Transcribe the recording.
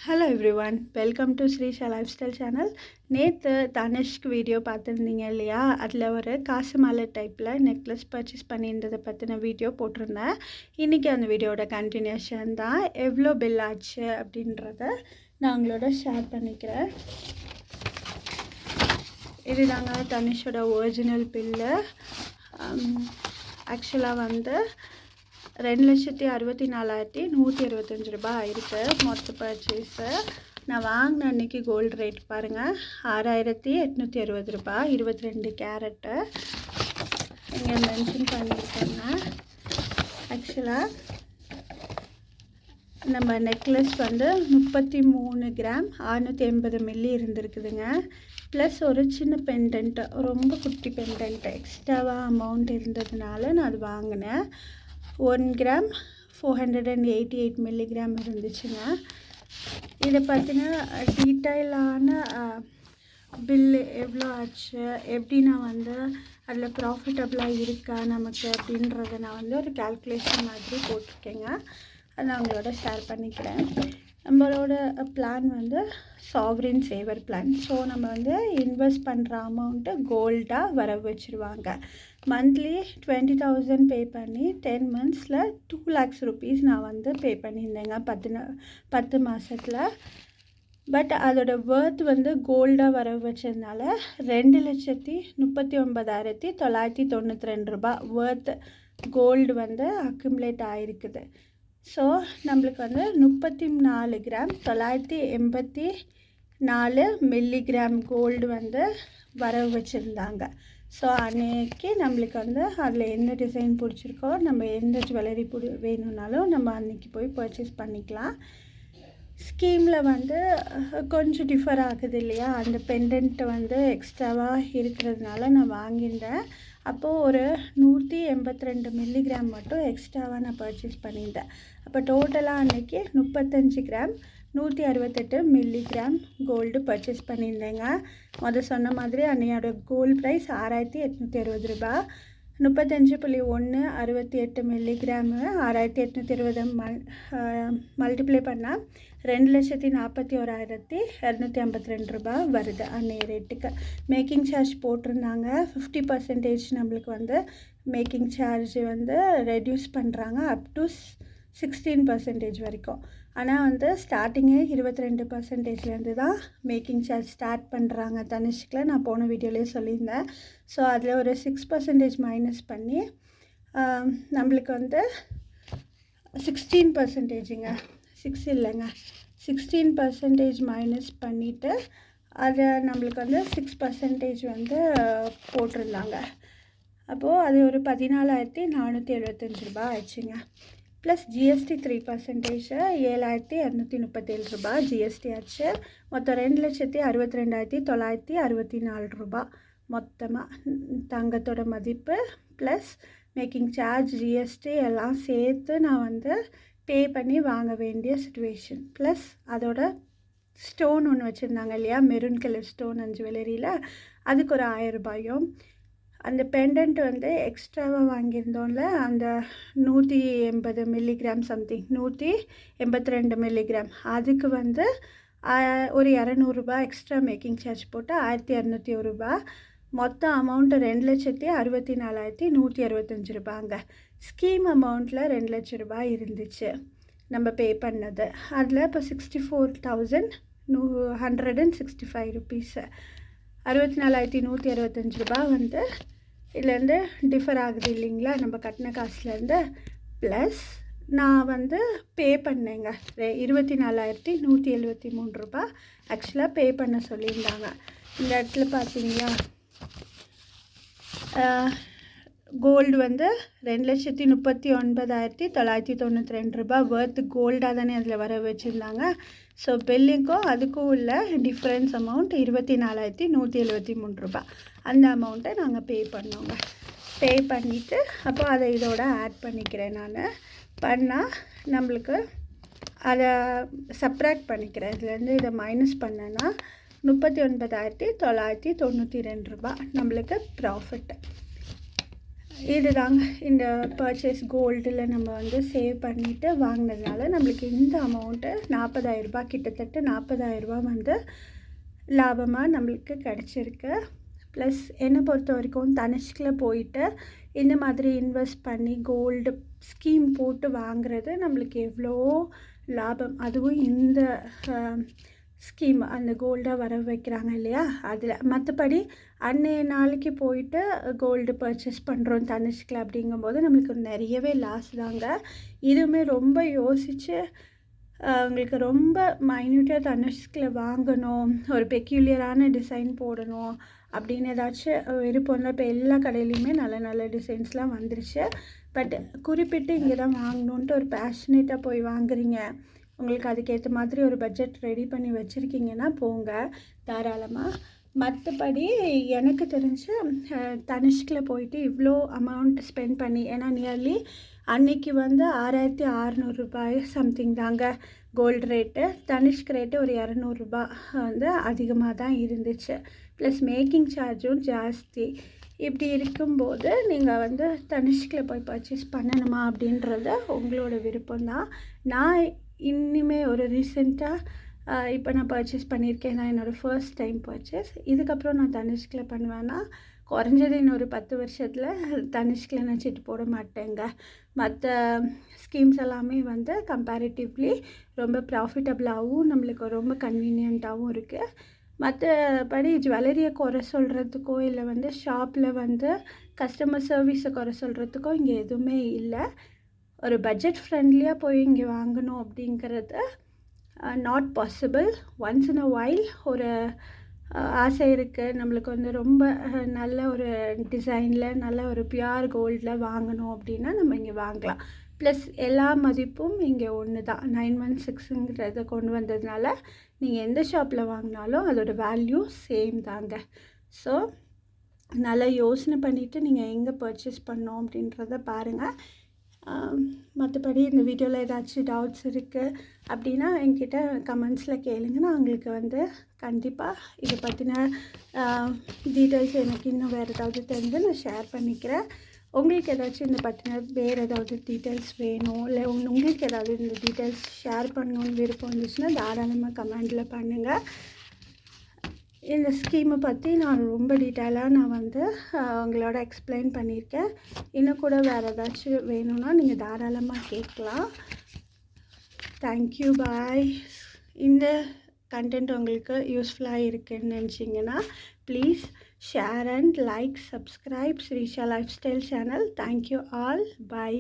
Hello everyone, welcome to Srisha lifestyle channel. நேற்று தனுஷ்க்கு video பார்த்துருந்தீங்க இல்லையா? அதில் ஒரு காசு மாலை டைப்பில் நெக்லஸ் பர்ச்சேஸ் பண்ணியிருந்ததை பற்றின வீடியோ போட்டிருந்தேன். இன்றைக்கி அந்த வீடியோட கண்டினியூஷன் தான். எவ்வளோ பில் ஆச்சு அப்படின்றத நான் உங்களோட ஷேர் பண்ணிக்கிறேன். இது தாங்க தனுஷோட ஒரிஜினல் பில்லு. ஆக்சுவலாக வந்து 2,64,125 ரூபாய் ஆயிருக்கு மொத்த பர்ச்சேஸு. நான் வாங்கின அன்றைக்கி கோல்டு ரேட் பாருங்கள், 6,860 ரூபாய், 22 கேரட்டு இங்கே மென்ஷன் பண்ணியிருக்கேங்க. ஆக்சுவலாக நம்ம நெக்லஸ் வந்து 33 கிராம் 680 மில்லி இருந்திருக்குதுங்க. ப்ளஸ் ஒரு சின்ன பெண்டன்ட்டு, ரொம்ப குட்டி பெண்டன்ட்டு எக்ஸ்ட்ராவாக அமௌண்ட் இருந்ததுனால நான் அது வாங்கினேன். 1 கிராம் 488 மில்லிகிராம் இருந்துச்சுங்க. இதை பற்றின டீட்டெயிலான பில்லு எவ்வளோ ஆச்சு, எப்படி நான் வந்து அதில் ப்ராஃபிட்டபுளாக இருக்கா நமக்கு அப்படின்றத நான் வந்து ஒரு கால்குலேஷன் மாதிரி போட்டிருக்கேங்க. அதை நான் உங்களோட ஷேர் பண்ணிக்கிறேன். நம்மளோட பிளான் வந்து சாவரின் சேவர் பிளான். ஸோ நம்ம வந்து இன்வெஸ்ட் பண்ணுற அமௌண்ட்டு கோல்டாக வர வச்சுருவாங்க. மந்த்லி 20,000 பே பண்ணி 10 monthஸில் 2 lakhs rupees நான் வந்து பே பண்ணியிருந்தேங்க 10 மாதத்தில். பட் அதோட வேர்த் வந்து கோல்டாக வர வச்சதுனால 2,39,992 ரூபாய் வேர்த் கோல்டு வந்து அக்குமுலேட் ஆகிருக்குது. ஸோ நம்மளுக்கு வந்து 34 கிராம் 984 மில்லிகிராம் கோல்டு வந்து வர வச்சுருந்தாங்க. ஸோ அன்றைக்கி நம்மளுக்கு வந்து அதில் என்ன டிசைன் பிடிச்சிருக்கோ, நம்ம எந்த ஜுவல்லரி வேணும்னாலும் நம்ம அன்றைக்கி போய் பர்ச்சேஸ் பண்ணிக்கலாம். ஸ்கீமில் வந்து கொஞ்சம் டிஃபர் ஆகுது இல்லையா? அந்த பெண்டன்ட்டு வந்து எக்ஸ்ட்ராவாக இருக்கிறதுனால நான் வாங்கியிருந்தேன். அப்போது ஒரு 182 மில்லிகிராம் மட்டும் எக்ஸ்ட்ராவாக நான் பர்ச்சேஸ் பண்ணியிருந்தேன். அப்போ டோட்டலாக அன்றைக்கி 35 கிராம் 168 மில்லிகிராம் கோல்டு பர்ச்சேஸ் பண்ணியிருந்தேங்க. சொன்ன மாதிரி அன்னையோட கோல்டு ப்ரைஸ் 6,860 ரூபாய். 35.168 மில்லிகிராமு 6,820 மல்டிப்ளை பண்ணால் 2,41,252 ரூபாய் வருது அன்னைய ரேட்டுக்கு. மேக்கிங் சார்ஜ் போட்டிருந்தாங்க 50% நம்மளுக்கு வந்து மேக்கிங் சார்ஜ் வந்து ரெடியூஸ் பண்ணுறாங்க அப் டு 16% வரைக்கும். ஆனால் வந்து ஸ்டார்டிங்கே 22%லேருந்து தான் மேக்கிங் சார்ஜ் ஸ்டார்ட் பண்ணுறாங்க தனுஷ்கில். நான் போன வீடியோலேயே சொல்லியிருந்தேன். ஸோ அதில் ஒரு 6% மைனஸ் பண்ணி நம்மளுக்கு வந்து 16%ங்க 6 இல்லைங்க 16% மைனஸ் பண்ணிவிட்டு அதை நம்மளுக்கு வந்து 6% வந்து போட்டிருந்தாங்க. அப்போது அது ஒரு 14,475 ரூபாய் ஆயிடுச்சுங்க. ப்ளஸ் ஜிஎஸ்டி 3% 7,237 ரூபாய் ஜிஎஸ்டி ஆச்சு. மொத்தம் 2,62,964 ரூபாய் மொத்தமாக தங்கத்தோட மதிப்பு. ப்ளஸ் மேக்கிங் சார்ஜ் ஜிஎஸ்டி எல்லாம் சேர்த்து நான் வந்து பே பண்ணி வாங்க வேண்டிய சுச்சுவேஷன். ப்ளஸ் அதோட ஸ்டோன் ஒன்று வச்சுருந்தாங்க இல்லையா, மெரூன் கலர் ஸ்டோன் அந்த ஜுவல்லரியில், அதுக்கு ஒரு 1000 ரூபாயும். அந்த பெண்டன்ட் வந்து எக்ஸ்ட்ராவாக வாங்கியிருந்தோம்ல, அந்த 180 மில்லிகிராம் சம்திங் 182 மில்லிகிராம், அதுக்கு வந்து ஒரு 200 ரூபாய் எக்ஸ்ட்ரா மேக்கிங் சார்ஜ் போட்டு 1,201 ரூபாய். மொத்த அமௌண்ட்டு 2,64,165 ரூபாங்க. ஸ்கீம் அமௌண்ட்டில் 2 லட்ச ரூபாய் இருந்துச்சு நம்ம பே பண்ணது. அதில் இப்போ 64,165 ருபீஸு 64,165 ரூபாய் வந்து இதுலேருந்து டிஃபர் ஆகுது இல்லைங்களா, நம்ம கட்டின காசுலேருந்து. ப்ளஸ் நான் வந்து பே பண்ணேங்க 24,173 ரூபாய் ஆக்சுவலாக பே பண்ண சொல்லியிருந்தாங்க. இந்த இடத்துல பார்த்தீங்களா, கோல்டு வந்து 2,39,992 ரூபாய் வேர்த்து கோல்டாக தானே அதில் வர வச்சுருந்தாங்க. ஸோ பில்லுக்கும் அதுக்கும் உள்ள டிஃப்ரென்ஸ் அமௌண்ட் 24,173 ரூபாய். அந்த அமௌண்ட்டை நாங்கள் பே பண்ணோங்க. பே பண்ணிவிட்டு அப்போ அதை இதோட ஆட் பண்ணிக்கிறேன். நான் பண்ணால் நம்மளுக்கு அதை சப்ராக்ட் பண்ணிக்கிறேன். இதுலேருந்து இதை மைனஸ் பண்ணேன்னா 39,992 ரூபாய் நம்மளுக்கு ப்ராஃபிட். இதுதாங்க இந்த பர்ச்சேஸ் கோல்டில் நம்ம வந்து சேவ் பண்ணிவிட்டு வாங்கினதுனால நம்மளுக்கு இந்த அமௌண்ட்டு 40,000 கிட்டத்தட்ட 40,000 வந்து லாபமாக நம்மளுக்கு கிடச்சிருக்கு. ப்ளஸ் என்னை பொறுத்த வரைக்கும் தனிஷ்கில் போயிட்டு இந்த மாதிரி இன்வெஸ்ட் பண்ணி கோல்டு ஸ்கீம் போட்டு வாங்குறது நம்மளுக்கு எவ்வளோ லாபம். அதுவும் இந்த ஸ்கீம் அந்த கோல்டாக வர வைக்கிறாங்க இல்லையா, அதில். மற்றபடி அன்னைய நாளைக்கு போயிட்டு கோல்டு பர்ச்சேஸ் பண்ணுறோம் தனிஷ்கில் அப்படிங்கும்போது நம்மளுக்கு நிறையவே லாஸ் தாங்க. இதுவுமே ரொம்ப யோசித்து உங்களுக்கு ரொம்ப மைன்யூட்டாக தனுஷ்கில் வாங்கணும், ஒரு பெக்யூலியரான டிசைன் போடணும் அப்படின்னு ஏதாச்சும் விருப்பம் தான். இப்போ எல்லா கடையிலையுமே நல்ல நல்ல டிசைன்ஸ்லாம் வந்துருச்சு. பட் குறிப்பிட்டு இங்கே தான் வாங்கணுன்ட்டு ஒரு பேஷனேட்டாக போய் வாங்குறீங்க, உங்களுக்கு அதுக்கேற்ற மாதிரி ஒரு பட்ஜெட் ரெடி பண்ணி வச்சுருக்கீங்கன்னா போங்க தாராளமாக. மற்றபடி எனக்கு தெரிஞ்சு தனிஷ்கில் போயிட்டு இவ்வளோ அமௌண்ட் ஸ்பெண்ட் பண்ணி, ஏன்னா நியர்லி அன்றைக்கி வந்து 6,600 ரூபாய் சம்திங் தாங்க கோல்டு ரேட்டு. தனிஷ்க் ரேட்டு ஒரு 200 ரூபா வந்து அதிகமாக தான் இருந்துச்சு. ப்ளஸ் மேக்கிங் சார்ஜும் ஜாஸ்தி. இப்படி இருக்கும்போது நீங்கள் வந்து தனிஷ்கில் போய் பர்ச்சேஸ் பண்ணணுமா அப்படின்றது உங்களோட விருப்பம்தான். நான் இன்னுமே ஒரு ரீசெண்டாக இப்போ நான் பர்ச்சேஸ் பண்ணியிருக்கேன். நான் என்னோடய ஃபர்ஸ்ட் டைம் பர்ச்சேஸ். இதுக்கப்புறம் நான் தனிஷ்கில் பண்ணுவேன்னா குறைஞ்சது இன்னொரு 10 வருஷத்தில் தனிஷ்கில் நான் சீட்டு போட மாட்டேங்க. மற்ற ஸ்கீம்ஸ் எல்லாமே வந்து கம்பேரிட்டிவ்லி ரொம்ப ப்ராஃபிட்டபிளாகவும் நம்மளுக்கு ரொம்ப கன்வீனியண்ட்டாகவும் இருக்குது. மற்றபடி ஜுவல்லரியை குறை சொல்கிறதுக்கோ இல்லை வந்து ஷாப்பில் வந்து கஸ்டமர் சர்வீஸை குறை சொல்கிறதுக்கோ இங்கே எதுவுமே இல்லை. ஒரு பட்ஜெட் ஃப்ரெண்ட்லியாக போய் இங்கே வாங்கணும் அப்படிங்கிறது not possible. Once in a while ஒரு ஆசை இருக்குது நம்மளுக்கு வந்து ரொம்ப நல்ல ஒரு டிசைனில் நல்ல ஒரு பியூர் கோல்டில் வாங்கணும் அப்படின்னா நம்ம இங்கே வாங்கலாம். ப்ளஸ் எல்லா மதிப்பும் இங்கே ஒன்று தான். 916ங்கிறத கொண்டு வந்ததுனால நீங்கள் எந்த ஷாப்பில் வாங்கினாலும் அதோடய வேல்யூ சேம் தாங்க. ஸோ நல்லா யோசனை பண்ணிவிட்டு நீங்கள் எங்கே பர்ச்சேஸ் பண்ணோம் அப்படின்றத பாருங்கள். மற்றபடி இந்த வீடியோவில் ஏதாச்சும் டவுட்ஸ் இருக்குது அப்படின்னா என்கிட்ட கமெண்ட்ஸில் கேளுங்க. நான் உங்களுக்கு வந்து கண்டிப்பாக இதை பற்றின டீட்டெயில்ஸ் எனக்கு இன்னும் வேறு ஏதாவது தெரிஞ்சு நான் ஷேர் பண்ணிக்கிறேன். உங்களுக்கு ஏதாச்சும் இந்த பற்றின வேறு ஏதாவது டீட்டெயில்ஸ் வேணும், இல்லை உங்களுக்கு ஏதாவது இந்த டீட்டெயில்ஸ் ஷேர் பண்ணணுன்னு விருப்பம் இருந்துச்சுன்னா தாராளமாக கமெண்டில் பண்ணுங்கள். இந்த ஸ்கீமை பற்றி நான் ரொம்ப டீட்டெயிலாக நான் வந்து உங்களோட எக்ஸ்பிளைன் பண்ணியிருக்கேன். இன்னும் கூட வேறு ஏதாச்சும் வேணும்னா நீங்கள் தாராளமாக கேட்கலாம். Thank you, bye. இந்த கண்டென்ட் உங்களுக்கு யூஸ்ஃபுல்லாக இருக்குன்னு நினச்சிங்கன்னா please share and like, subscribe Srisha lifestyle channel. Thank you all. By.